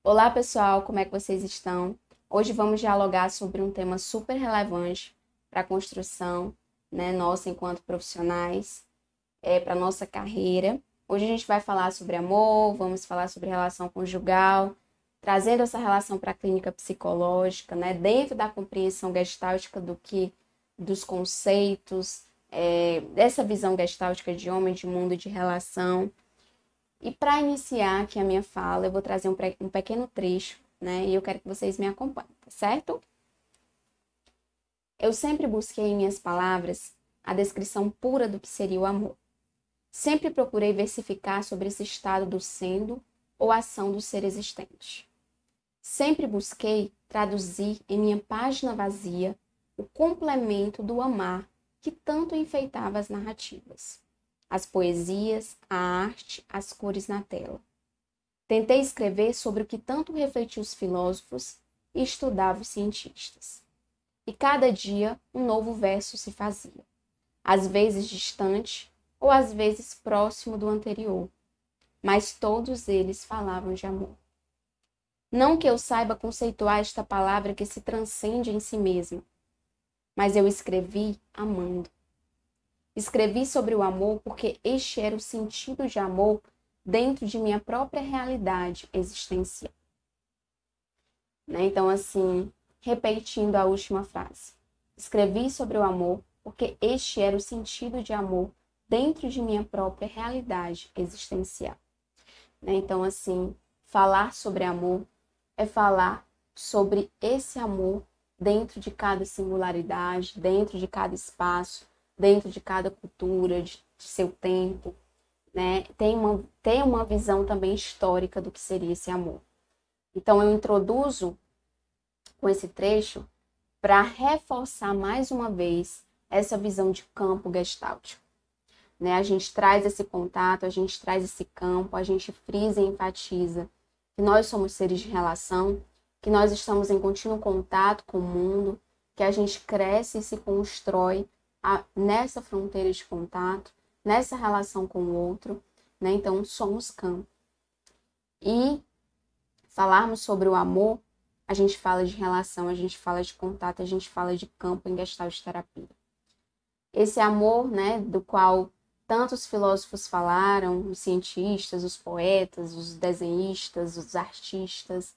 Olá pessoal, como é que vocês estão? Hoje vamos dialogar sobre um tema super relevante para a construção, nossa enquanto profissionais, para a nossa carreira. Hoje a gente vai falar sobre amor, vamos falar sobre relação conjugal, trazendo essa relação para a clínica psicológica, dentro da compreensão gestáltica dos conceitos, dessa visão gestáltica de homem, de mundo e de relação. E para iniciar aqui a minha fala, eu vou trazer um pequeno trecho, e eu quero que vocês me acompanhem, tá certo? Eu sempre busquei em minhas palavras a descrição pura do que seria o amor. Sempre procurei versificar sobre esse estado do sendo ou ação do ser existente. Sempre busquei traduzir em minha página vazia o complemento do amar que tanto enfeitava as narrativas, as poesias, a arte, as cores na tela. Tentei escrever sobre o que tanto refletiu os filósofos e estudava os cientistas. E cada dia um novo verso se fazia, às vezes distante ou às vezes próximo do anterior, mas todos eles falavam de amor. Não que eu saiba conceituar esta palavra que se transcende em si mesma, mas eu escrevi amando. Escrevi sobre o amor porque este era o sentido de amor dentro de minha própria realidade existencial. Então, assim, repetindo a última frase. Escrevi sobre o amor porque este era o sentido de amor dentro de minha própria realidade existencial. Então, assim, falar sobre amor é falar sobre esse amor dentro de cada singularidade, dentro de cada espaço, dentro de cada cultura, de seu tempo, Tem uma visão também histórica do que seria esse amor. Então, eu introduzo com esse trecho para reforçar mais uma vez essa visão de campo gestáltico. A gente traz esse contato, a gente traz esse campo, a gente frisa e enfatiza que nós somos seres de relação, que nós estamos em contínuo contato com o mundo, que a gente cresce e se constrói nessa fronteira de contato, nessa relação com o outro, Então, somos campo. E falarmos sobre o amor, a gente fala de relação, a gente fala de contato, a gente fala de campo em Gestalt terapia. Esse amor, do qual tantos filósofos falaram, os cientistas, os poetas, os desenhistas, os artistas,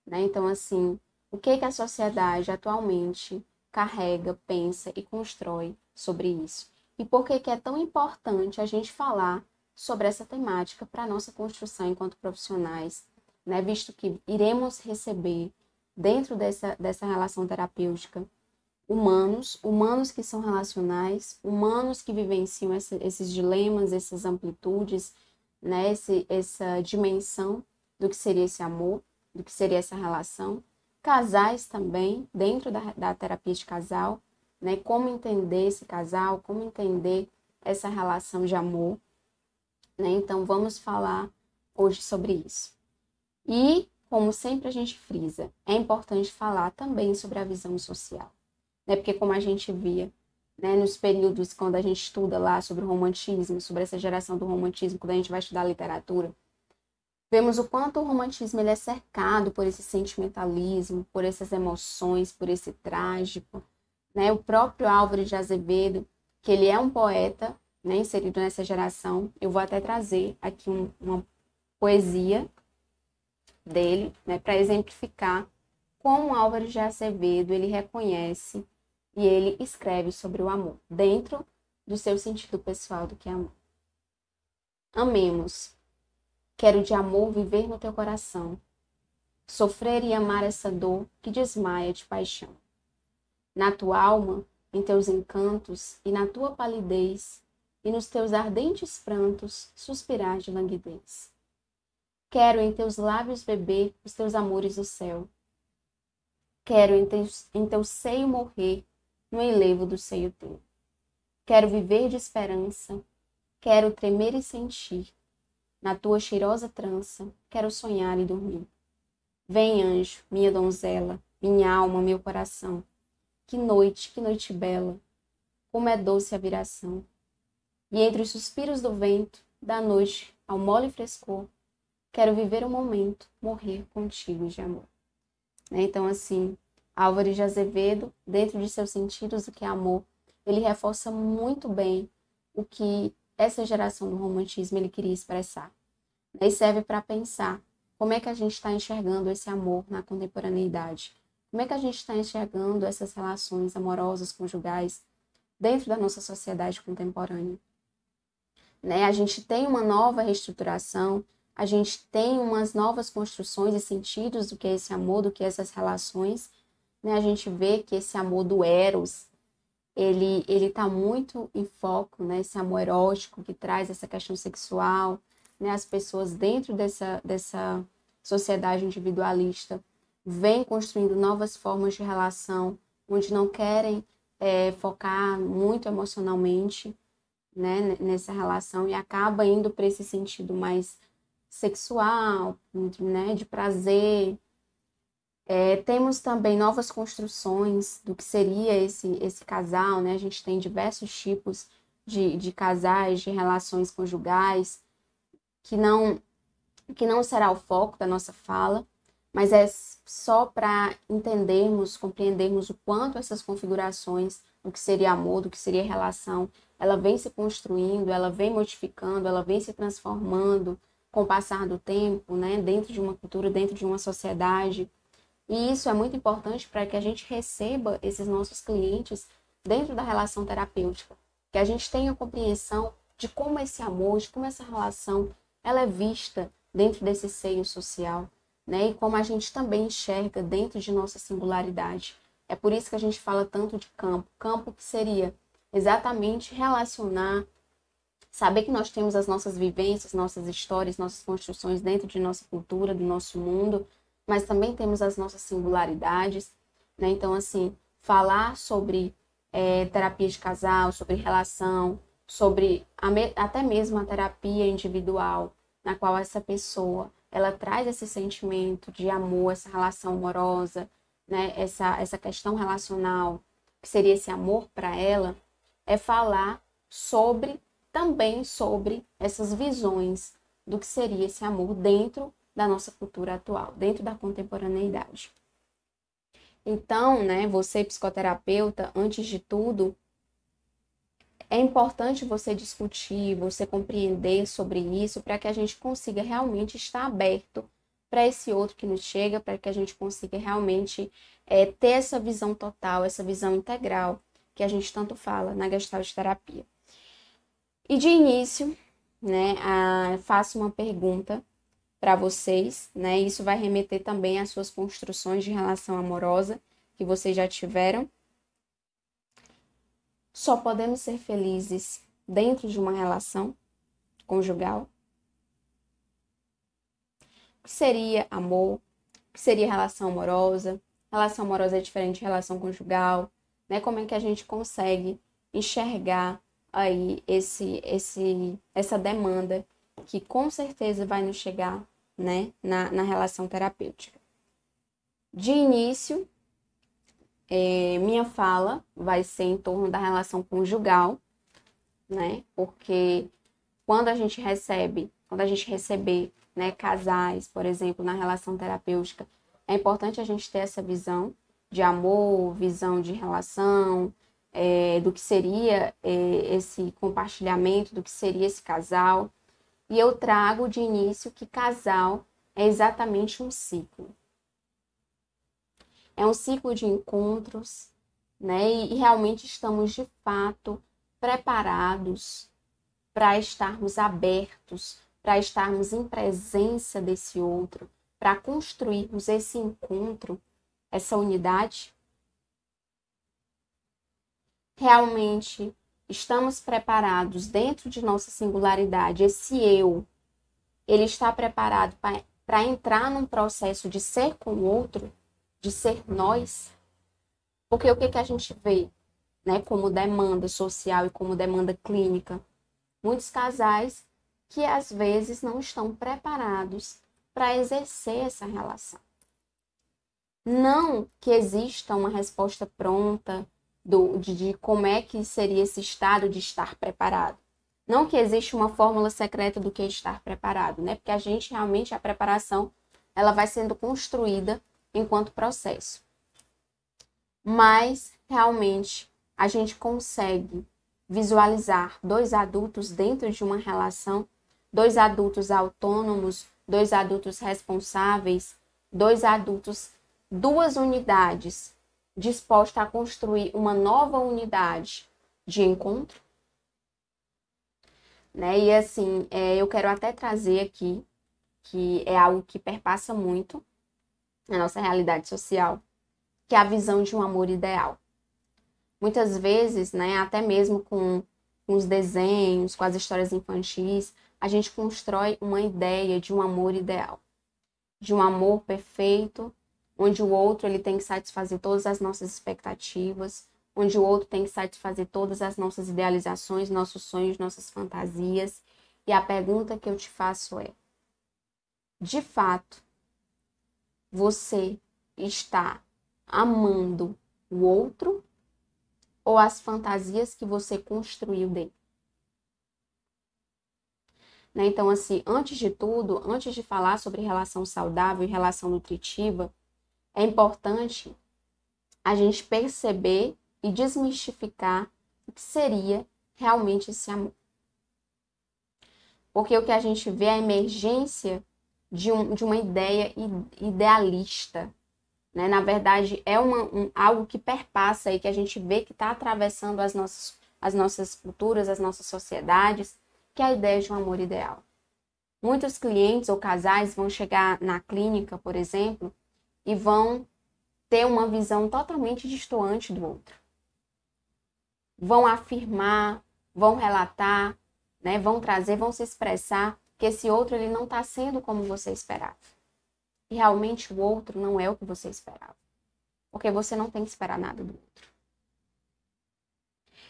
Então, assim, o que a sociedade atualmente carrega, pensa e constrói sobre isso? E por que é tão importante a gente falar sobre essa temática para a nossa construção enquanto profissionais, Visto que iremos receber, dentro dessa relação terapêutica, humanos que são relacionais, humanos que vivenciam esses dilemas, essas amplitudes, essa dimensão do que seria esse amor, do que seria essa relação. Casais também, dentro da terapia de casal, Como entender esse casal, como entender essa relação de amor, Então, vamos falar hoje sobre isso. E, como sempre a gente frisa, é importante falar também sobre a visão social, Porque como a gente via, nos períodos quando a gente estuda lá sobre o romantismo, sobre essa geração do romantismo, quando a gente vai estudar literatura, vemos o quanto o romantismo ele é cercado por esse sentimentalismo, por essas emoções, por esse trágico, O próprio Álvaro de Azevedo, que ele é um poeta, inserido nessa geração, eu vou até trazer aqui uma poesia dele, para exemplificar como Álvaro de Azevedo ele reconhece e ele escreve sobre o amor, dentro do seu sentido pessoal do que é amor. Amemos. Quero de amor viver no teu coração, sofrer e amar essa dor que desmaia de paixão. Na tua alma, em teus encantos e na tua palidez, e nos teus ardentes prantos, suspirar de languidez. Quero em teus lábios beber os teus amores do céu. Quero em teu seio morrer, no enlevo do seio teu. Quero viver de esperança, quero tremer e sentir. Na tua cheirosa trança, quero sonhar e dormir. Vem, anjo, minha donzela, minha alma, meu coração. Que noite bela, como é doce a viração. E entre os suspiros do vento, da noite, ao mole frescor, quero viver o momento, morrer contigo de amor. Né? Então, assim, Álvares de Azevedo, dentro de seus sentidos do que é amor, ele reforça muito bem o que essa geração do romantismo ele queria expressar. E serve para pensar como é que a gente está enxergando esse amor na contemporaneidade. Como é que a gente está enxergando essas relações amorosas, conjugais, dentro da nossa sociedade contemporânea. Né? A gente tem uma nova reestruturação, a gente tem umas novas construções e sentidos do que é esse amor, do que é essas relações. Né? A gente vê que esse amor do Eros, ele está muito em foco, né? Esse amor erótico que traz essa questão sexual, né? As pessoas dentro dessa sociedade individualista vêm construindo novas formas de relação, onde não querem focar muito emocionalmente, né? Nessa relação e acaba indo para esse sentido mais sexual, né? De prazer. Temos também novas construções do que seria esse casal, né? A gente tem diversos tipos de casais, de relações conjugais, que não será o foco da nossa fala, mas é só para entendermos, compreendermos o quanto essas configurações do que seria amor, do que seria relação, ela vem se construindo, ela vem modificando, ela vem se transformando com o passar do tempo, né? Dentro de uma cultura, dentro de uma sociedade. E isso é muito importante para que a gente receba esses nossos clientes dentro da relação terapêutica, que a gente tenha compreensão de como esse amor, de como essa relação, ela é vista dentro desse seio social, né? E como a gente também enxerga dentro de nossa singularidade. É por isso que a gente fala tanto de campo. Campo que seria exatamente relacionar, saber que nós temos as nossas vivências, nossas histórias, nossas construções dentro de nossa cultura, do nosso mundo, mas também temos as nossas singularidades, né? Então, assim, falar sobre terapia de casal, sobre relação, sobre até mesmo a terapia individual, na qual essa pessoa, ela traz esse sentimento de amor, essa relação amorosa, né? Essa questão relacional, que seria esse amor para ela, é falar também sobre essas visões do que seria esse amor dentro da nossa cultura atual, dentro da contemporaneidade. Então, né, você psicoterapeuta, antes de tudo, é importante você discutir, você compreender sobre isso, para que a gente consiga realmente estar aberto para esse outro que nos chega, para que a gente consiga realmente ter essa visão total, essa visão integral, que a gente tanto fala na Gestalt terapia. E de início, né, faço uma pergunta para vocês, né? Isso vai remeter também às suas construções de relação amorosa que vocês já tiveram. Só podemos ser felizes dentro de uma relação conjugal? O que seria amor? O que seria relação amorosa? Relação amorosa é diferente de relação conjugal, né? Como é que a gente consegue enxergar aí essa demanda que com certeza vai nos chegar, né, na relação terapêutica. De início, minha fala vai ser em torno da relação conjugal, né, porque quando a gente receber, né, casais, por exemplo, na relação terapêutica, é importante a gente ter essa visão de amor, visão de relação, do que seria esse compartilhamento, do que seria esse casal. E eu trago de início que casal é exatamente um ciclo. É um ciclo de encontros, né? E realmente estamos, de fato, preparados para estarmos abertos, para estarmos em presença desse outro, para construirmos esse encontro, essa unidade. Realmente estamos preparados dentro de nossa singularidade, esse eu, ele está preparado para entrar num processo de ser com o outro, de ser nós? Porque o que a gente vê, né, como demanda social e como demanda clínica? Muitos casais que às vezes não estão preparados para exercer essa relação. Não que exista uma resposta pronta de como é que seria esse estado de estar preparado. Não que existe uma fórmula secreta do que estar preparado, né? Porque a gente realmente, a preparação, ela vai sendo construída enquanto processo. Mas, realmente, a gente consegue visualizar dois adultos dentro de uma relação, dois adultos autônomos, dois adultos responsáveis, dois adultos, duas unidades dispostas a construir uma nova unidade de encontro, né? E assim, eu quero até trazer aqui, que é algo que perpassa muito a nossa realidade social, que é a visão de um amor ideal. Muitas vezes, né, até mesmo com os desenhos, com as histórias infantis, a gente constrói uma ideia de um amor ideal, de um amor perfeito, onde o outro ele tem que satisfazer todas as nossas expectativas, onde o outro tem que satisfazer todas as nossas idealizações, nossos sonhos, nossas fantasias. E a pergunta que eu te faço é: de fato, você está amando o outro ou as fantasias que você construiu dele? Né? Então, assim, antes de tudo, antes de falar sobre relação saudável e relação nutritiva, é importante a gente perceber e desmistificar o que seria realmente esse amor. Porque o que a gente vê é a emergência de uma ideia idealista, né? Na verdade, é algo que perpassa e que a gente vê que está atravessando as nossas culturas, as nossas sociedades, que é a ideia de um amor ideal. Muitos clientes ou casais vão chegar na clínica, por exemplo, e vão ter uma visão totalmente distoante do outro. Vão afirmar, vão relatar, né? Vão trazer, vão se expressar que esse outro ele não está sendo como você esperava. E realmente o outro não é o que você esperava. Porque você não tem que esperar nada do outro.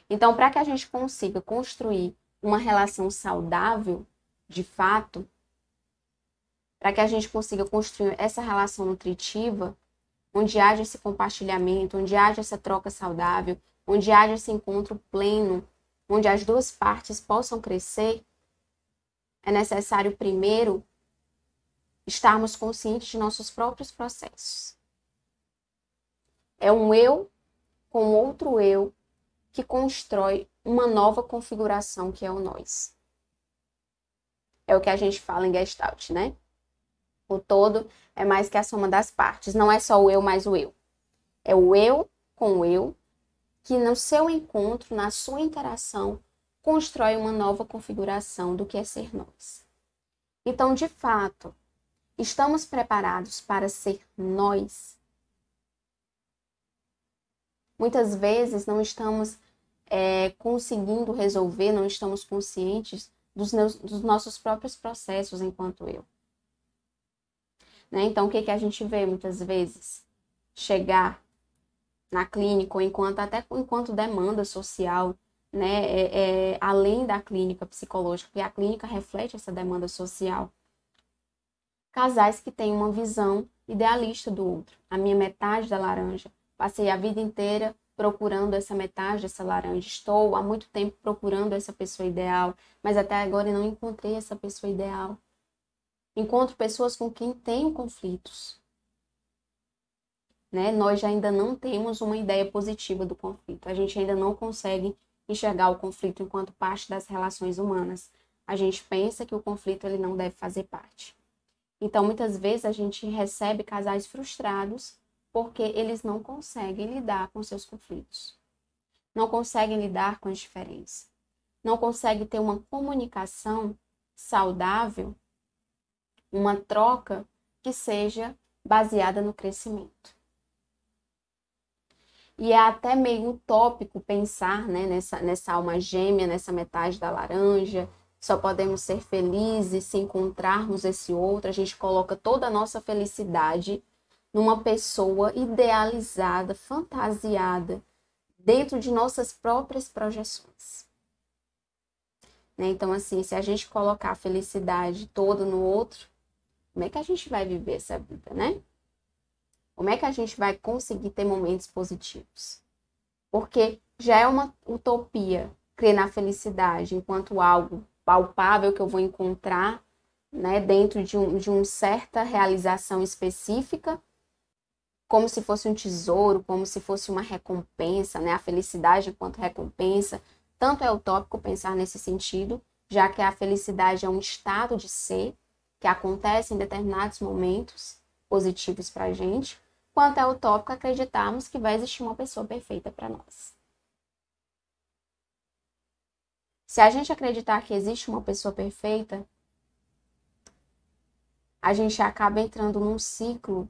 Então, para que a gente consiga construir uma relação saudável, de fato, para que a gente consiga construir essa relação nutritiva, onde haja esse compartilhamento, onde haja essa troca saudável, onde haja esse encontro pleno, onde as duas partes possam crescer, é necessário primeiro estarmos conscientes de nossos próprios processos. É um eu com outro eu que constrói uma nova configuração que é o nós. É o que a gente fala em Gestalt, né? O todo é mais que a soma das partes. Não é só o eu mais o eu. É o eu com o eu que no seu encontro, na sua interação, constrói uma nova configuração do que é ser nós. Então, de fato, estamos preparados para ser nós? Muitas vezes não estamos conseguindo resolver, não estamos conscientes dos nossos próprios processos enquanto eu. Né? Então, o que a gente vê muitas vezes? Chegar na clínica, ou até enquanto demanda social, né? Além da clínica psicológica, porque a clínica reflete essa demanda social. Casais que têm uma visão idealista do outro. A minha metade da laranja. Passei a vida inteira procurando essa metade dessa laranja. Estou há muito tempo procurando essa pessoa ideal, mas até agora eu não encontrei essa pessoa ideal. Encontro pessoas com quem tenho conflitos. Né? Nós ainda não temos uma ideia positiva do conflito. A gente ainda não consegue enxergar o conflito enquanto parte das relações humanas. A gente pensa que o conflito ele não deve fazer parte. Então, muitas vezes a gente recebe casais frustrados porque eles não conseguem lidar com seus conflitos. Não conseguem lidar com as diferenças. Não conseguem ter uma comunicação saudável, uma troca que seja baseada no crescimento. E é até meio utópico pensar, né, nessa alma gêmea, nessa metade da laranja. Só podemos ser felizes se encontrarmos esse outro. A gente coloca toda a nossa felicidade numa pessoa idealizada, fantasiada, dentro de nossas próprias projeções. Né? Então, assim, se a gente colocar a felicidade toda no outro, como é que a gente vai viver essa vida, né? Como é que a gente vai conseguir ter momentos positivos? Porque já é uma utopia crer na felicidade enquanto algo palpável que eu vou encontrar, né, dentro de uma certa realização específica, como se fosse um tesouro, como se fosse uma recompensa, né, a felicidade enquanto recompensa. Tanto é utópico pensar nesse sentido, já que a felicidade é um estado de ser que acontece em determinados momentos positivos para a gente, quanto é utópico acreditarmos que vai existir uma pessoa perfeita para nós. Se a gente acreditar que existe uma pessoa perfeita, a gente acaba entrando num ciclo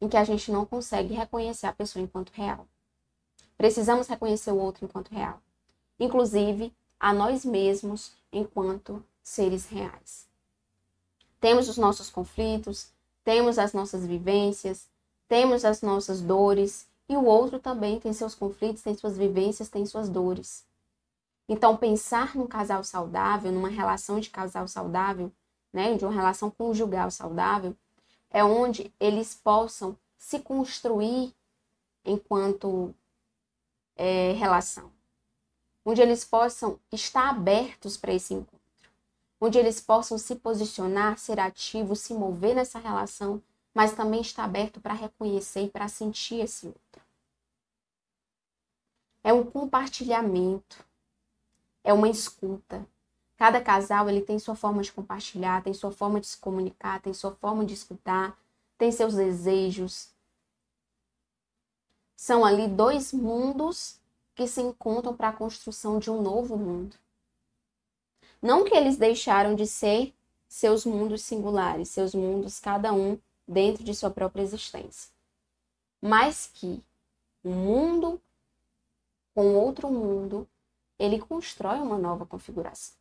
em que a gente não consegue reconhecer a pessoa enquanto real. Precisamos reconhecer o outro enquanto real, inclusive a nós mesmos enquanto seres reais. Temos os nossos conflitos, temos as nossas vivências, temos as nossas dores, e o outro também tem seus conflitos, tem suas vivências, tem suas dores. Então, pensar num casal saudável, numa relação de casal saudável, né, de uma relação conjugal saudável, é onde eles possam se construir enquanto relação. Onde eles possam estar abertos para esse encontro. Onde eles possam se posicionar, ser ativos, se mover nessa relação, mas também estar aberto para reconhecer e para sentir esse outro. É um compartilhamento. É uma escuta. Cada casal ele tem sua forma de compartilhar, tem sua forma de se comunicar, tem sua forma de escutar, tem seus desejos. São ali dois mundos que se encontram para a construção de um novo mundo. Não que eles deixaram de ser seus mundos singulares, seus mundos cada um dentro de sua própria existência. Mas que um mundo com outro mundo, ele constrói uma nova configuração.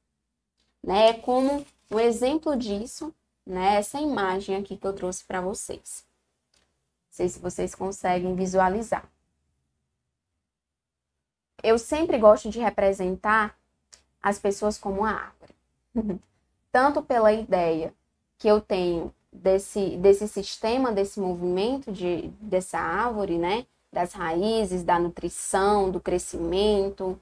Né? É como um exemplo disso, né? Essa imagem aqui que eu trouxe para vocês. Não sei se vocês conseguem visualizar. Eu sempre gosto de representar as pessoas como a árvore. Tanto pela ideia que eu tenho desse sistema, desse movimento dessa árvore, né? Das raízes, da nutrição, do crescimento,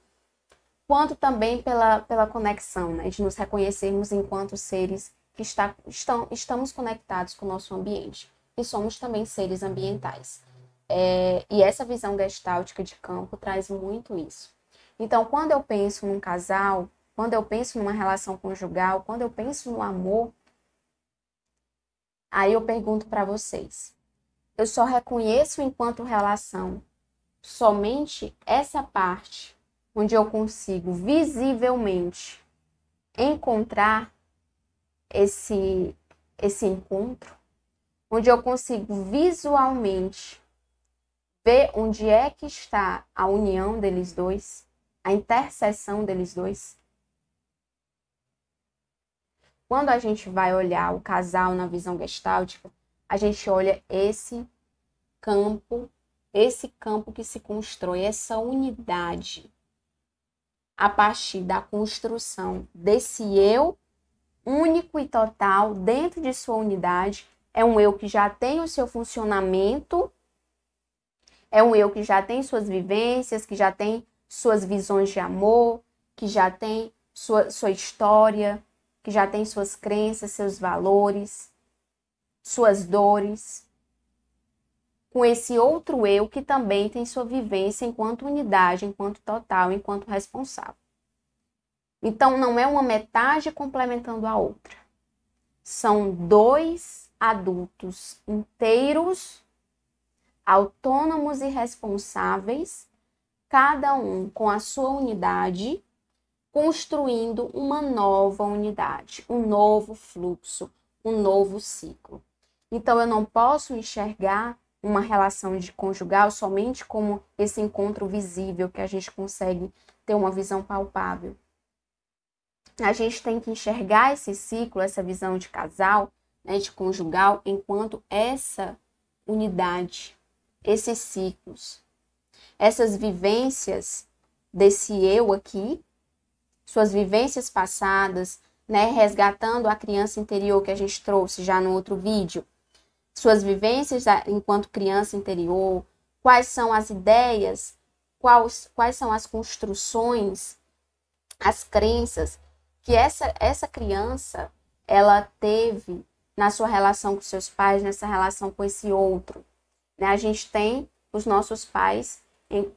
quanto também pela conexão, né? De nos reconhecermos enquanto seres que estamos conectados com o nosso ambiente. E somos também seres ambientais. E essa visão gestáltica de campo traz muito isso. Então, quando eu penso num casal, quando eu penso numa relação conjugal, quando eu penso no amor, aí eu pergunto para vocês, eu só reconheço enquanto relação somente essa parte onde eu consigo visivelmente encontrar esse encontro, onde eu consigo visualmente ver onde é que está a união deles dois, a interseção deles dois. Quando a gente vai olhar o casal na visão gestáltica, a gente olha esse campo que se constrói, essa unidade, a partir da construção desse eu único e total dentro de sua unidade. É um eu que já tem o seu funcionamento, é um eu que já tem suas vivências, que já tem suas visões de amor, que já tem sua história, que já tem suas crenças, seus valores, suas dores. Com esse outro eu que também tem sua vivência enquanto unidade, enquanto total, enquanto responsável. Então, não é uma metade complementando a outra. São dois adultos inteiros, autônomos e responsáveis, cada um com a sua unidade, construindo uma nova unidade, um novo fluxo, um novo ciclo. Então, eu não posso enxergar uma relação de conjugal somente como esse encontro visível que a gente consegue ter uma visão palpável. A gente tem que enxergar esse ciclo, essa visão de casal, né, de conjugal, enquanto essa unidade, esses ciclos, essas vivências desse eu aqui, suas vivências passadas, né, resgatando a criança interior que a gente trouxe já no outro vídeo, suas vivências enquanto criança interior, quais são as ideias, quais são as construções as crenças que essa criança ela teve na sua relação com seus pais, nessa relação com esse outro. Né? A gente tem os nossos pais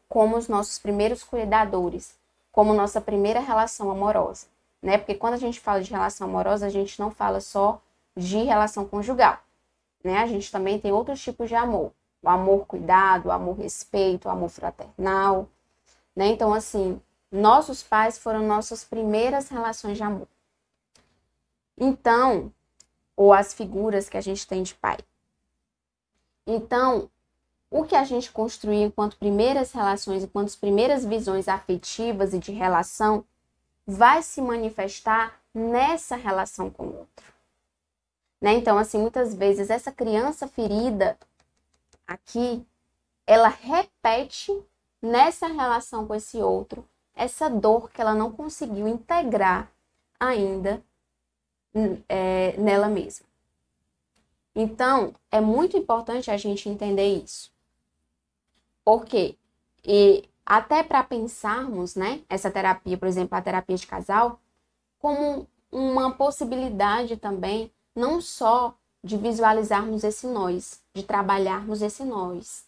como os nossos primeiros cuidadores, como nossa primeira relação amorosa. Né? Porque quando a gente fala de relação amorosa, a gente não fala só de relação conjugal. Né? A gente também tem outros tipos de amor. O amor cuidado, o amor respeito, o amor fraternal. Né? Então, assim, nossos pais foram nossas primeiras relações de amor. Então, ou as figuras que a gente tem de pai. Então, o que a gente construiu enquanto primeiras relações, enquanto primeiras visões afetivas e de relação, vai se manifestar nessa relação com o outro. Né? Então, assim, muitas vezes essa criança ferida aqui, ela repete nessa relação com esse outro, essa dor que ela não conseguiu integrar ainda nela mesma. Então, é muito importante a gente entender isso. Por quê? E até para pensarmos, né, essa terapia, por exemplo, a terapia de casal, como uma possibilidade também, não só de visualizarmos esse nós, de trabalharmos esse nós,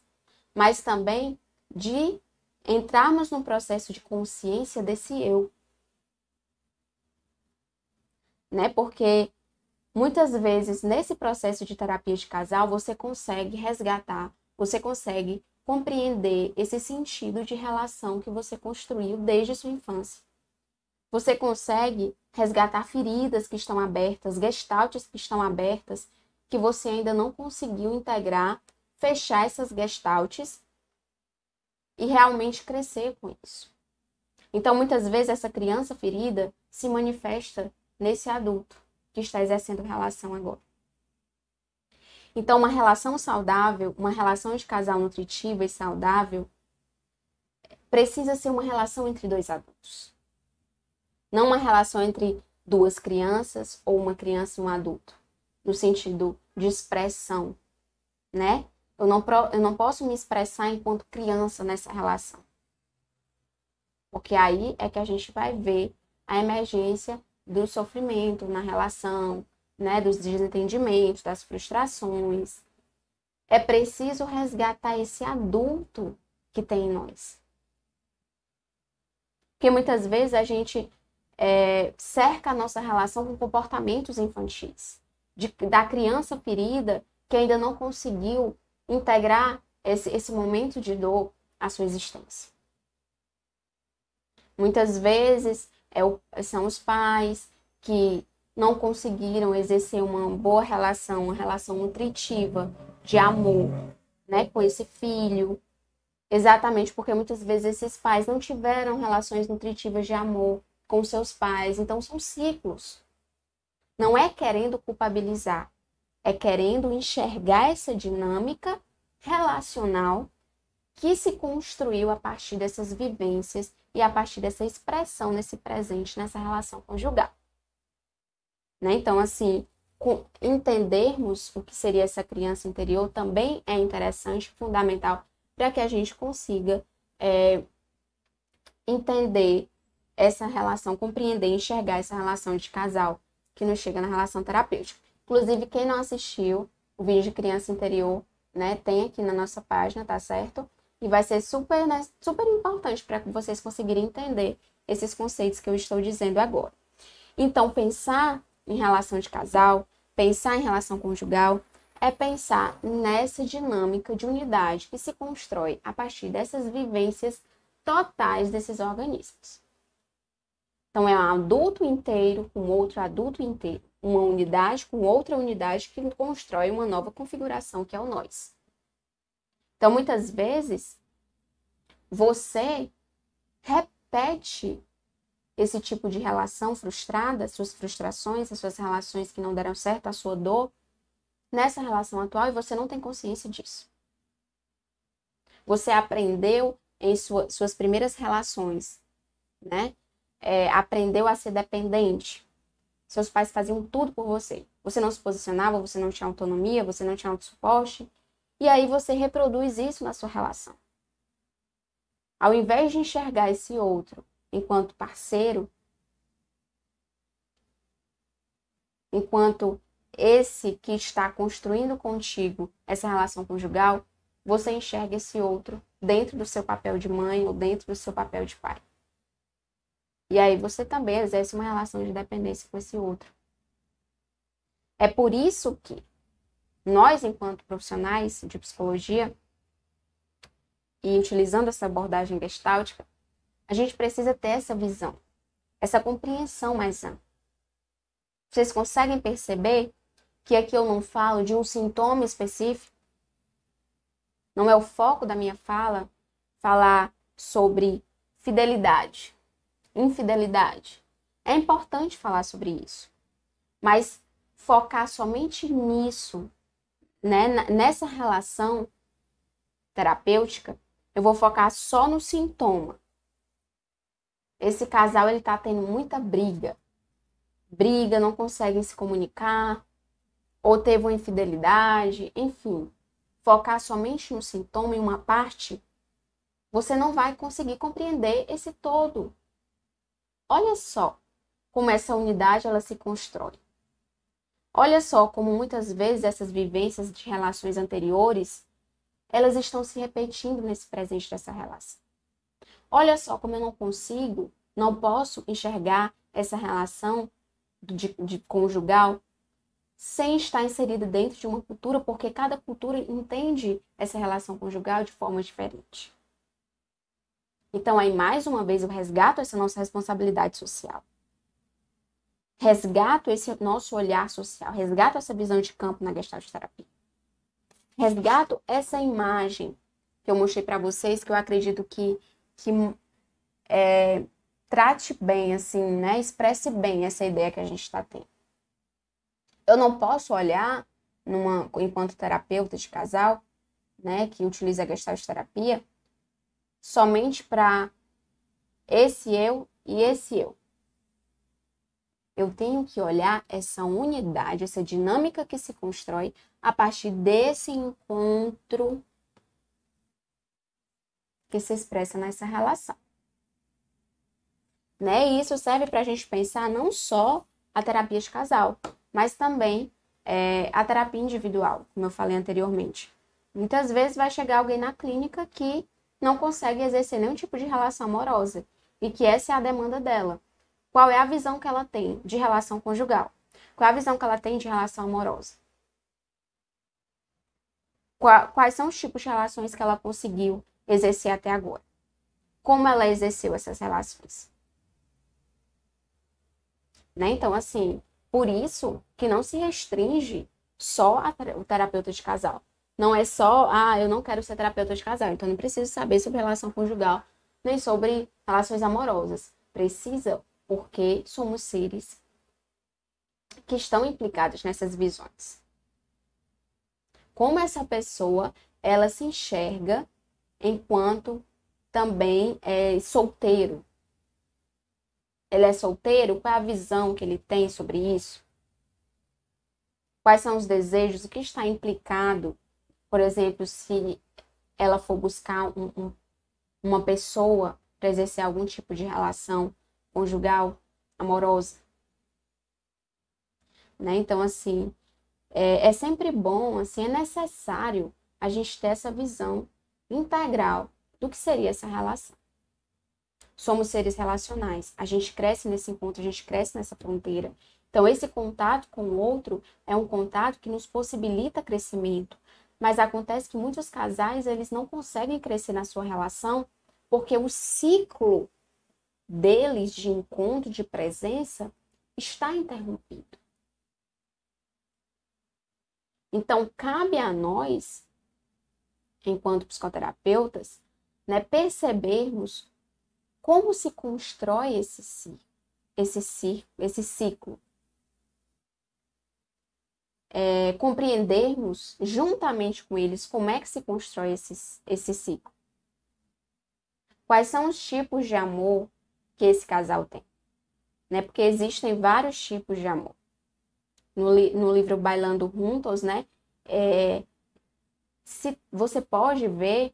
mas também de entrarmos no processo de consciência desse eu. Né? Porque muitas vezes nesse processo de terapia de casal, você consegue resgatar, você consegue compreender esse sentido de relação que você construiu desde sua infância. Você consegue resgatar feridas que estão abertas, gestaltes que estão abertas, que você ainda não conseguiu integrar, fechar essas gestaltes e realmente crescer com isso. Então, muitas vezes, essa criança ferida se manifesta nesse adulto que está exercendo relação agora. Então, uma relação saudável, uma relação de casal nutritiva e saudável, precisa ser uma relação entre dois adultos. Não uma relação entre duas crianças ou uma criança e um adulto, no sentido de expressão, né? Eu não posso me expressar enquanto criança nessa relação. Porque aí é que a gente vai ver a emergência do sofrimento na relação, né? Dos desentendimentos, das frustrações. É preciso resgatar esse adulto que tem em nós. Porque muitas vezes a gente cerca a nossa relação com comportamentos infantis. Da criança ferida que ainda não conseguiu integrar esse momento de dor à sua existência. Muitas vezes são os pais que não conseguiram exercer uma boa relação, uma relação nutritiva de amor, né, com esse filho. Exatamente porque muitas vezes esses pais não tiveram relações nutritivas de amor com seus pais. Então, são ciclos. Não é querendo culpabilizar, é querendo enxergar essa dinâmica relacional que se construiu a partir dessas vivências e a partir dessa expressão nesse presente, nessa relação conjugal. Né? Então, assim, entendermos o que seria essa criança interior também é interessante, fundamental, para que a gente consiga entender essa relação, compreender, enxergar essa relação de casal que nos chega na relação terapêutica. Inclusive, quem não assistiu o vídeo de criança interior, né, tem aqui na nossa página, tá certo? E vai ser super, né, super importante para que vocês conseguirem entender esses conceitos que eu estou dizendo agora. Então, pensar em relação de casal, pensar em relação conjugal, é pensar nessa dinâmica de unidade que se constrói a partir dessas vivências totais desses organismos. Então, é um adulto inteiro com outro adulto inteiro, uma unidade com outra unidade que constrói uma nova configuração, que é o nós. Então, muitas vezes, você repete esse tipo de relação frustrada, suas frustrações, as suas relações que não deram certo, a sua dor, nessa relação atual e você não tem consciência disso. Você aprendeu em suas primeiras relações, né? Aprendeu a ser dependente. Seus pais faziam tudo por você. Você não se posicionava, você não tinha autonomia, você não tinha autossuporte. E aí você reproduz isso na sua relação. Ao invés de enxergar esse outro enquanto parceiro, enquanto esse que está construindo contigo essa relação conjugal, você enxerga esse outro dentro do seu papel de mãe ou dentro do seu papel de pai. E aí você também exerce uma relação de dependência com esse outro. É por isso que nós, enquanto profissionais de psicologia, e utilizando essa abordagem gestáltica, a gente precisa ter essa visão, essa compreensão mais ampla. Vocês conseguem perceber que aqui eu não falo de um sintoma específico? Não é o foco da minha fala falar sobre fidelidade, infidelidade. É importante falar sobre isso, mas focar somente nisso, né, nessa relação terapêutica, eu vou focar só no sintoma. Esse casal, ele tá tendo muita briga, não conseguem se comunicar, ou teve uma infidelidade, enfim. Focar somente no sintoma em uma parte, você não vai conseguir compreender esse todo. Olha só como essa unidade ela se constrói. Olha só como muitas vezes essas vivências de relações anteriores, elas estão se repetindo nesse presente dessa relação. Olha só como eu não posso enxergar essa relação de conjugal sem estar inserida dentro de uma cultura, porque cada cultura entende essa relação conjugal de forma diferente. Então, aí, mais uma vez, eu resgato essa nossa responsabilidade social. Resgato esse nosso olhar social. Resgato essa visão de campo na Gestalt terapia. Resgato essa imagem que eu mostrei para vocês, que eu acredito que trate bem, assim, né? Expresse bem essa ideia que a gente está tendo. Eu não posso olhar, enquanto terapeuta de casal, né, que utiliza a Gestalt terapia, somente para esse eu e esse eu. Eu tenho que olhar essa unidade, essa dinâmica que se constrói a partir desse encontro que se expressa nessa relação. Né? E isso serve para a gente pensar não só a terapia de casal, mas também a terapia individual, como eu falei anteriormente. Muitas vezes vai chegar alguém na clínica que não consegue exercer nenhum tipo de relação amorosa e que essa é a demanda dela. Qual é a visão que ela tem de relação conjugal? Qual é a visão que ela tem de relação amorosa? Quais são os tipos de relações que ela conseguiu exercer até agora? Como ela exerceu essas relações? Né? Então, assim, por isso que não se restringe só o terapeuta de casal. Não é só, eu não quero ser terapeuta de casal, então não preciso saber sobre relação conjugal, nem sobre relações amorosas. Precisa, porque somos seres que estão implicados nessas visões. Como essa pessoa, ela se enxerga enquanto também é solteiro. Ele é solteiro? Qual é a visão que ele tem sobre isso? Quais são os desejos? O que está implicado? Por exemplo, se ela for buscar uma pessoa para exercer algum tipo de relação conjugal, amorosa. Né? Então, assim, é sempre bom, assim, é necessário a gente ter essa visão integral do que seria essa relação. Somos seres relacionais, a gente cresce nesse encontro, a gente cresce nessa fronteira. Então, esse contato com o outro é um contato que nos possibilita crescimento. Mas acontece que muitos casais, eles não conseguem crescer na sua relação porque o ciclo deles de encontro, de presença, está interrompido. Então, cabe a nós, enquanto psicoterapeutas, né, percebermos como se constrói esse ciclo. Compreendermos juntamente com eles como é que se constrói esse ciclo. Quais são os tipos de amor que esse casal tem? Né? Porque existem vários tipos de amor. No livro Bailando Juntos, né? Você pode ver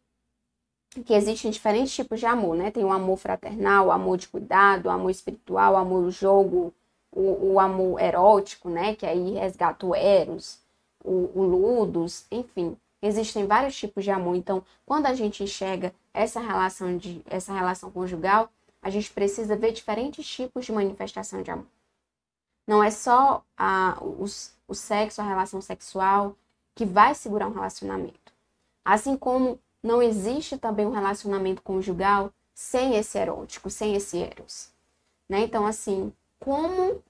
que existem diferentes tipos de amor, né? Tem o amor fraternal, o amor de cuidado, o amor espiritual, o amor jogo, o amor erótico, né? Que aí resgata o eros, o ludus, enfim. Existem vários tipos de amor. Então, quando a gente enxerga essa relação conjugal, a gente precisa ver diferentes tipos de manifestação de amor. Não é só o sexo, a relação sexual, que vai segurar um relacionamento. Assim como não existe também um relacionamento conjugal sem esse erótico, sem esse eros. Né? Então, assim, como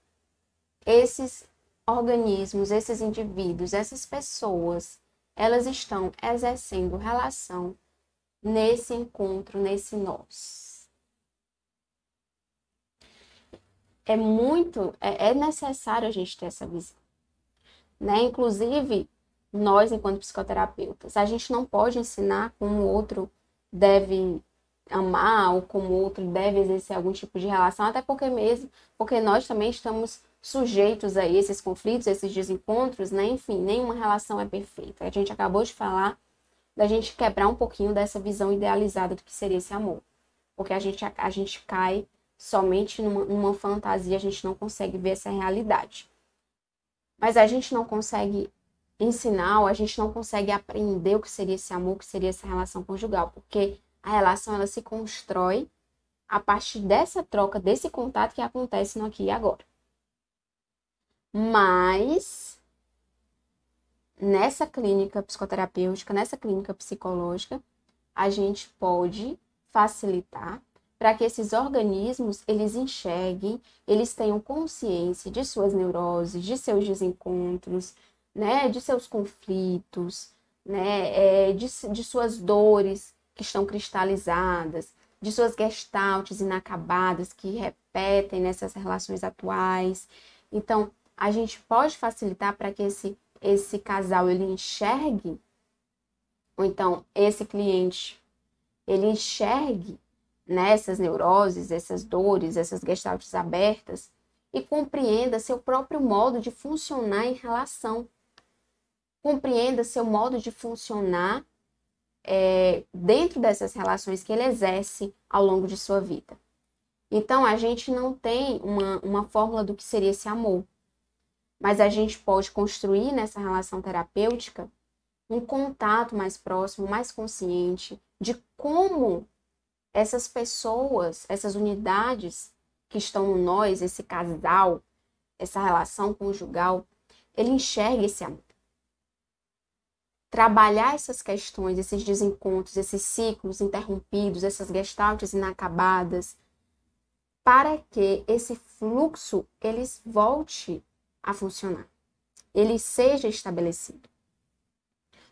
esses organismos, esses indivíduos, essas pessoas, elas estão exercendo relação nesse encontro, nesse nós. É necessário a gente ter essa visão. Né? Inclusive, nós, enquanto psicoterapeutas, a gente não pode ensinar como o outro deve amar ou como o outro deve exercer algum tipo de relação, até porque nós também estamos sujeitos a esses conflitos, esses desencontros, né? Enfim, nenhuma relação é perfeita. A gente acabou de falar da gente quebrar um pouquinho dessa visão idealizada do que seria esse amor, porque a gente cai somente numa fantasia, a gente não consegue ver essa realidade. Mas a gente não consegue ensinar, ou a gente não consegue aprender o que seria esse amor, o que seria essa relação conjugal, porque a relação ela se constrói a partir dessa troca, desse contato que acontece no aqui e agora. Mas nessa clínica psicoterapêutica, nessa clínica psicológica, a gente pode facilitar para que esses organismos, eles enxerguem, eles tenham consciência de suas neuroses, de seus desencontros, né, de seus conflitos, né, de suas dores que estão cristalizadas, de suas gestaltes inacabadas que repetem nessas relações atuais. Então, a gente pode facilitar para que esse casal ele enxergue, ou então esse cliente ele enxergue, né, essas neuroses, essas dores, essas gestaltes abertas e compreenda seu próprio modo de funcionar em relação. Compreenda seu modo de funcionar dentro dessas relações que ele exerce ao longo de sua vida. Então, a gente não tem uma fórmula do que seria esse amor, mas a gente pode construir nessa relação terapêutica um contato mais próximo, mais consciente de como essas pessoas, essas unidades que estão no nós, esse casal, essa relação conjugal, ele enxerga esse amor. Trabalhar essas questões, esses desencontros, esses ciclos interrompidos, essas gestaltes inacabadas, para que esse fluxo ele volte a funcionar, ele seja estabelecido.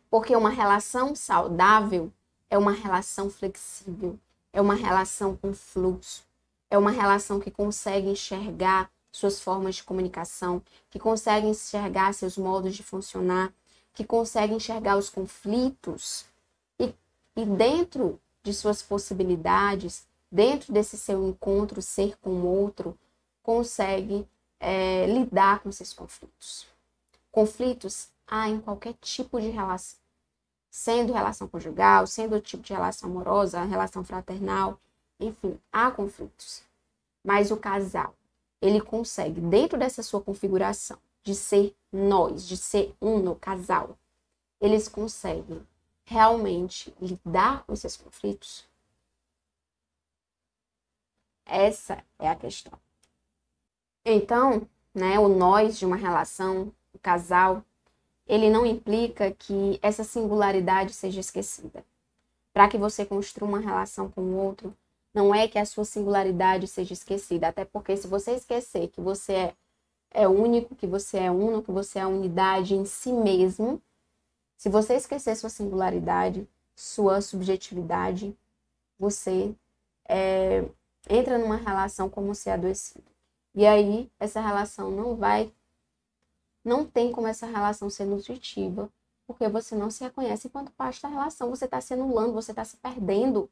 Porque uma relação saudável é uma relação flexível, é uma relação com fluxo, é uma relação que consegue enxergar suas formas de comunicação, que consegue enxergar seus modos de funcionar, que consegue enxergar os conflitos e dentro de suas possibilidades, dentro desse seu encontro, ser com o outro, consegue lidar com esses conflitos. Conflitos há em qualquer tipo de relação, sendo relação conjugal, sendo o tipo de relação amorosa, relação fraternal, enfim, há conflitos. Mas o casal, ele consegue, dentro dessa sua configuração, de ser nós, de ser no casal, eles conseguem realmente lidar com esses conflitos? Essa é a questão. Então, né, o nós de uma relação, o casal, ele não implica que essa singularidade seja esquecida. Para que você construa uma relação com o outro, não é que a sua singularidade seja esquecida, até porque se você esquecer que você é único, que você é uno, que você é a unidade em si mesmo, se você esquecer sua singularidade, sua subjetividade, você entra numa relação como se adoecido. E aí, essa relação não tem como essa relação ser nutritiva, porque você não se reconhece enquanto parte da relação, você está se anulando, você está se perdendo.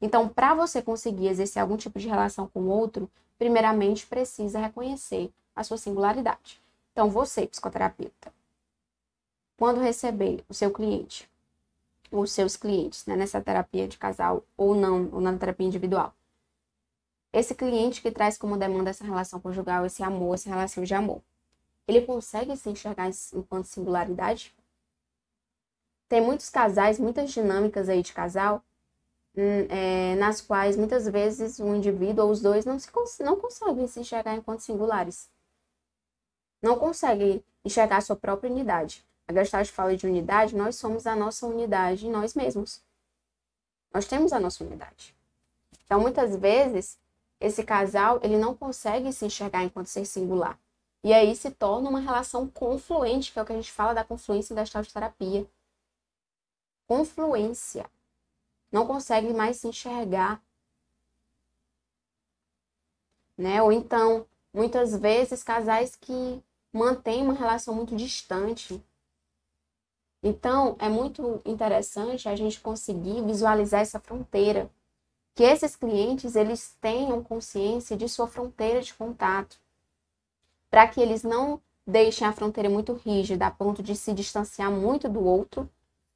Então, para você conseguir exercer algum tipo de relação com o outro, primeiramente precisa reconhecer a sua singularidade. Então, você, psicoterapeuta, quando receber o seu cliente, os seus clientes, né, nessa terapia de casal ou não, ou na terapia individual, esse cliente que traz como demanda essa relação conjugal, esse amor, essa relação de amor, ele consegue se enxergar enquanto singularidade? Tem muitos casais, muitas dinâmicas aí de casal, nas quais muitas vezes o indivíduo ou os dois não conseguem se enxergar enquanto singulares. Não conseguem enxergar a sua própria unidade. A Gestalt fala de unidade, nós somos a nossa unidade em nós mesmos. Nós temos a nossa unidade. Então, muitas vezes, esse casal, ele não consegue se enxergar enquanto ser singular. E aí se torna uma relação confluente, que é o que a gente fala da confluência em Gestalt terapia. Confluência. Não consegue mais se enxergar. Né? Ou então, muitas vezes, casais que mantêm uma relação muito distante. Então, é muito interessante a gente conseguir visualizar essa fronteira. Que esses clientes, eles tenham consciência de sua fronteira de contato. Para que eles não deixem a fronteira muito rígida, a ponto de se distanciar muito do outro,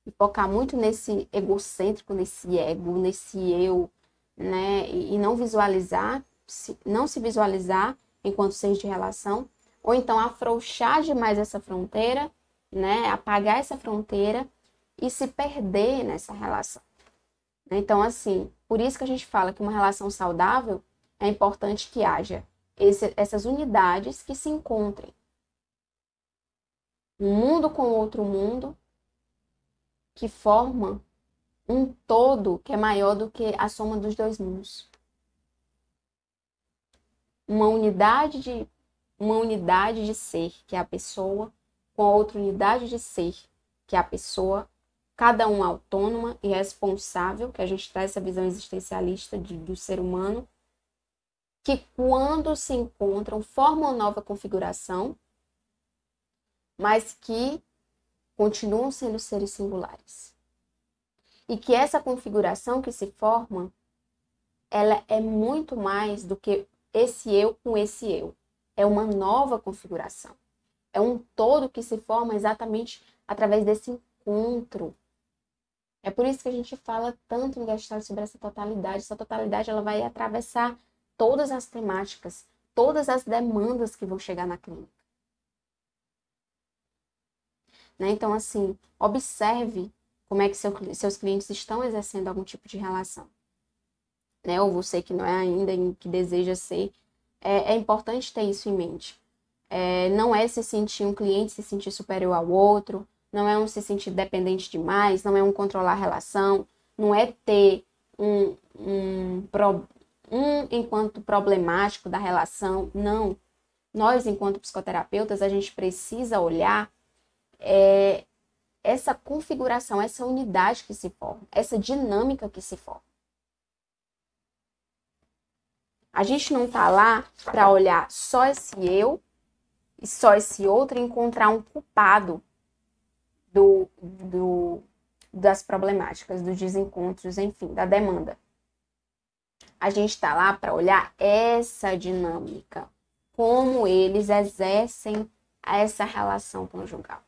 e focar muito nesse egocêntrico, nesse ego, nesse eu, né? E não não se visualizar enquanto seres de relação, ou então afrouxar demais essa fronteira, né? Apagar essa fronteira e se perder nessa relação. Então, assim, por isso que a gente fala que uma relação saudável é importante que haja essas unidades que se encontrem. Um mundo com outro mundo, que forma um todo que é maior do que a soma dos dois mundos. Uma unidade de ser, que é a pessoa, com a outra unidade de ser, que é a pessoa, cada uma autônoma e responsável, que a gente traz essa visão existencialista do ser humano, que quando se encontram formam uma nova configuração, mas que continuam sendo seres singulares. E que essa configuração que se forma, ela é muito mais do que esse eu com esse eu. É uma nova configuração. É um todo que se forma exatamente através desse encontro. É por isso que a gente fala tanto em Gestalt sobre essa totalidade. Essa totalidade ela vai atravessar todas as temáticas, todas as demandas que vão chegar na clínica. Né? Então, assim, observe como é que seus clientes estão exercendo algum tipo de relação. Né? Ou você que não é ainda e que deseja ser, é importante ter isso em mente. Não é se sentir um cliente, se sentir superior ao outro, não é um se sentir dependente demais, não é um controlar a relação, não é ter um enquanto problemático da relação, não. Nós, enquanto psicoterapeutas, a gente precisa olhar essa configuração, essa unidade que se forma, essa dinâmica que se forma. A gente não está lá para olhar só esse eu e só esse outro e encontrar um culpado das problemáticas, dos desencontros, enfim, da demanda. A gente está lá para olhar essa dinâmica, como eles exercem essa relação conjugal.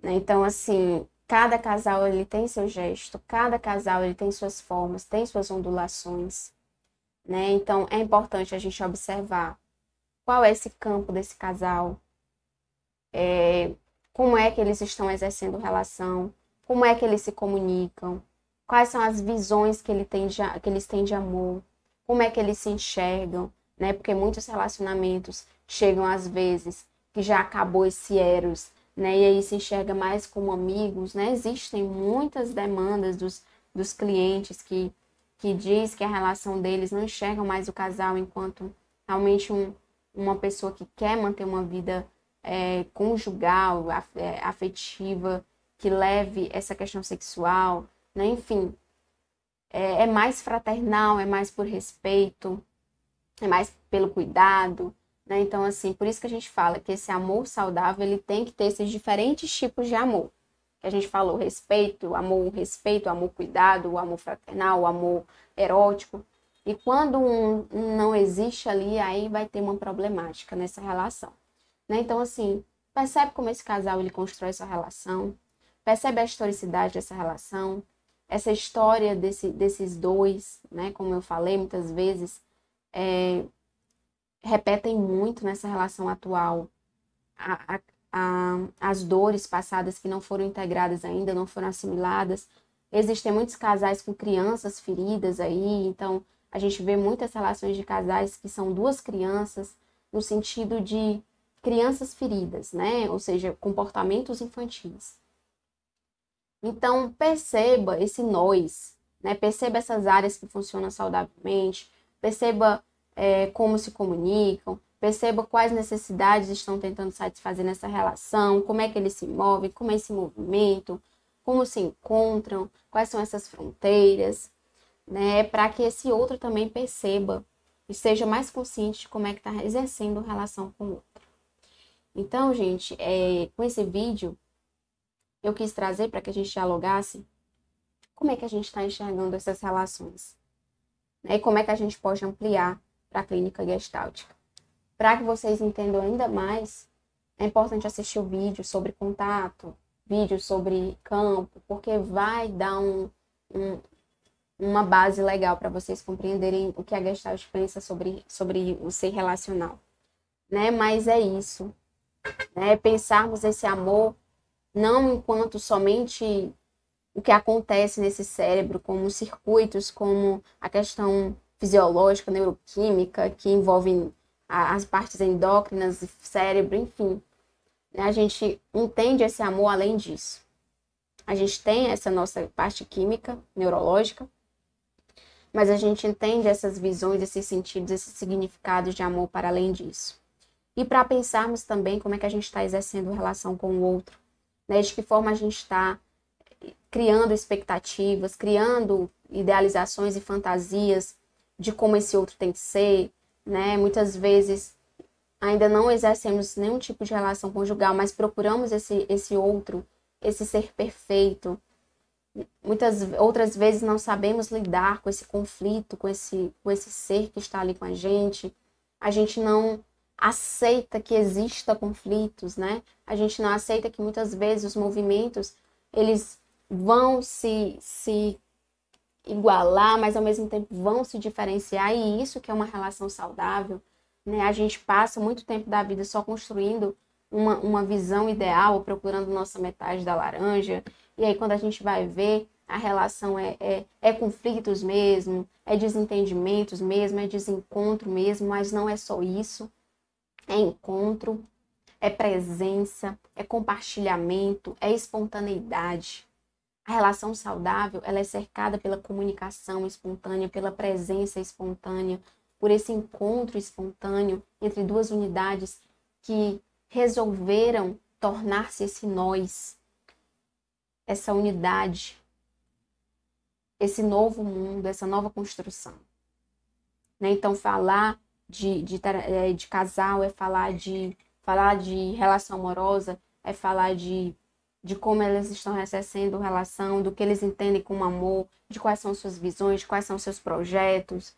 Então, assim, cada casal ele tem seu gesto, cada casal ele tem suas formas, tem suas ondulações, né? Então, é importante a gente observar qual é esse campo desse casal, como é que eles estão exercendo relação, como é que eles se comunicam, quais são as visões que eles têm de amor, como é que eles se enxergam, né? Porque muitos relacionamentos chegam às vezes que já acabou esse eros, né? E aí se enxerga mais como amigos, né? Existem muitas demandas dos clientes que diz que a relação deles não enxergam mais o casal enquanto realmente uma pessoa que quer manter uma vida conjugal, afetiva, que leve essa questão sexual, né? Enfim, é mais fraternal, é mais por respeito, é mais pelo cuidado, né? Então, assim, por isso que a gente fala que esse amor saudável, ele tem que ter esses diferentes tipos de amor. Que a gente falou, respeito, amor, cuidado, o amor fraternal, o amor erótico. E quando um não existe ali, aí vai ter uma problemática nessa relação. Né? Então, assim, percebe como esse casal ele constrói sua relação, percebe a historicidade dessa relação, essa história desses dois, né, como eu falei muitas vezes, repetem muito nessa relação atual. As dores passadas que não foram integradas ainda, não foram assimiladas. Existem muitos casais com crianças feridas aí, então a gente vê muitas relações de casais que são duas crianças, no sentido de crianças feridas, né? Ou seja, comportamentos infantis. Então, perceba esse nós, né? Perceba essas áreas que funcionam saudavelmente, perceba como se comunicam, perceba quais necessidades estão tentando satisfazer nessa relação, como é que eles se movem, como é esse movimento, como se encontram, quais são essas fronteiras, né? Para que esse outro também perceba e seja mais consciente de como é que está exercendo relação com o outro. Então, gente, com esse vídeo, eu quis trazer para que a gente dialogasse como é que a gente está enxergando essas relações, né? E como é que a gente pode ampliar para a clínica gestáltica. Para que vocês entendam ainda mais, é importante assistir o vídeo sobre contato, vídeo sobre campo, porque vai dar uma base legal para vocês compreenderem o que a Gestalt pensa sobre o ser relacional, né? Mas é isso, né? Pensarmos esse amor não enquanto somente o que acontece nesse cérebro, como circuitos, como a questão fisiológica, neuroquímica, que envolvem as partes endócrinas, cérebro, enfim. A gente entende esse amor além disso. A gente tem essa nossa parte química, neurológica, mas a gente entende essas visões, esses sentidos, esses significados de amor para além disso. E para pensarmos também como é que a gente está exercendo relação com o outro, né? De que forma a gente está criando expectativas, criando idealizações e fantasias de como esse outro tem que ser, né? Muitas vezes ainda não exercemos nenhum tipo de relação conjugal, mas procuramos esse outro, esse ser perfeito. Muitas outras vezes não sabemos lidar com esse conflito, com esse ser que está ali com a gente. A gente não aceita que exista conflitos, né? A gente não aceita que muitas vezes os movimentos, eles vão se igualar, mas ao mesmo tempo vão se diferenciar, e isso que é uma relação saudável, né? A gente passa muito tempo da vida só construindo uma visão ideal, ou procurando nossa metade da laranja, e aí quando a gente vai ver, a relação é conflitos mesmo, é desentendimentos mesmo, é desencontro mesmo, mas não é só isso, é encontro, é presença, é compartilhamento, é espontaneidade. A relação saudável, ela é cercada pela comunicação espontânea, pela presença espontânea, por esse encontro espontâneo entre duas unidades que resolveram tornar-se esse nós, essa unidade, esse novo mundo, essa nova construção, né? Então, falar de casal é falar de relação amorosa, é falar de como eles estão exercendo relação, do que eles entendem como amor, de quais são suas visões, de quais são seus projetos,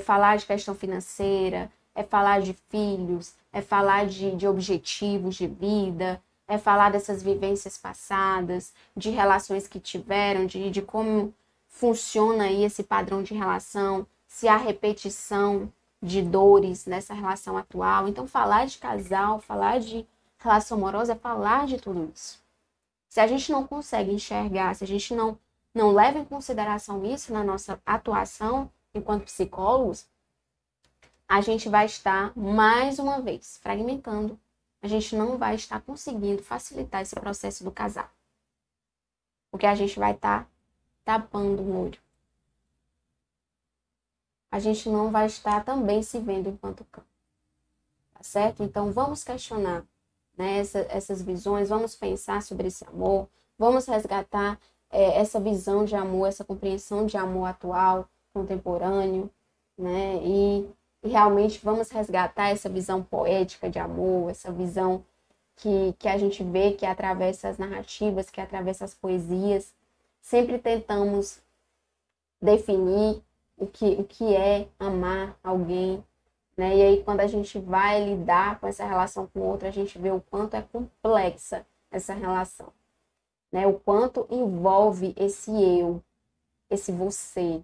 falar de questão financeira, é falar de filhos, é falar de objetivos de vida, é falar dessas vivências passadas, de relações que tiveram, de como funciona aí esse padrão de relação, se há repetição de dores nessa relação atual. Então, falar de casal, falar de relação amorosa é falar de tudo isso. Se a gente não consegue enxergar, se a gente não leva em consideração isso na nossa atuação enquanto psicólogos, a gente vai estar, mais uma vez, fragmentando. A gente não vai estar conseguindo facilitar esse processo do casal. Porque a gente vai estar tapando o olho. A gente não vai estar também se vendo enquanto campo. Tá certo? Então, vamos questionar, né, essas visões, vamos pensar sobre esse amor, vamos resgatar essa visão de amor, essa compreensão de amor atual, contemporâneo, né, e realmente vamos resgatar essa visão poética de amor, essa visão que a gente vê que atravessa as narrativas, que atravessa as poesias. Sempre tentamos definir o que é amar alguém, né? E aí, quando a gente vai lidar com essa relação com o outro, a gente vê o quanto é complexa essa relação. né? O quanto envolve esse eu, esse você,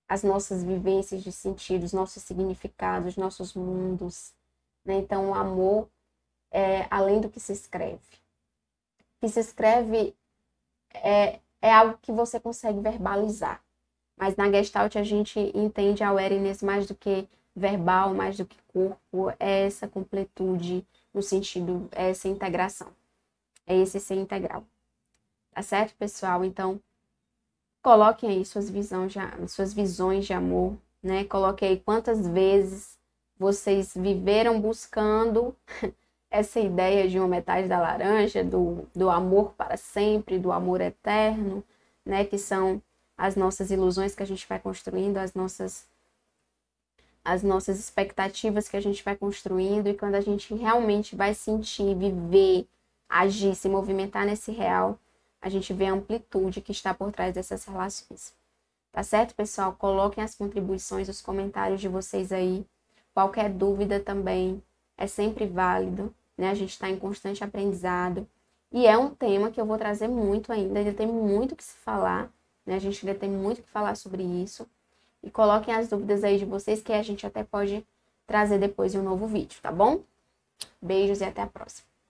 as nossas vivências de sentido, os nossos significados, nossos mundos, né? Então, o amor é além do que se escreve. O que se escreve é algo que você consegue verbalizar. Mas na Gestalt a gente entende a awareness mais do que verbal, mais do que corpo, é essa completude no sentido, é essa integração. É esse ser integral. Tá certo, pessoal? Então, coloquem aí suas visões de amor, né? Coloquem aí quantas vezes vocês viveram buscando essa ideia de uma metade da laranja, do amor para sempre, do amor eterno, né? Que são as nossas ilusões que a gente vai construindo, as nossas expectativas que a gente vai construindo, e quando a gente realmente vai sentir, viver, agir, se movimentar nesse real, a gente vê a amplitude que está por trás dessas relações. Tá certo, pessoal? Coloquem as contribuições, os comentários de vocês aí. Qualquer dúvida também é sempre válido, né? A gente está em constante aprendizado. E é um tema que eu vou trazer muito ainda tem muito que se falar, né? A gente ainda tem muito que falar sobre isso. E coloquem as dúvidas aí de vocês, que a gente até pode trazer depois em um novo vídeo, tá bom? Beijos e até a próxima.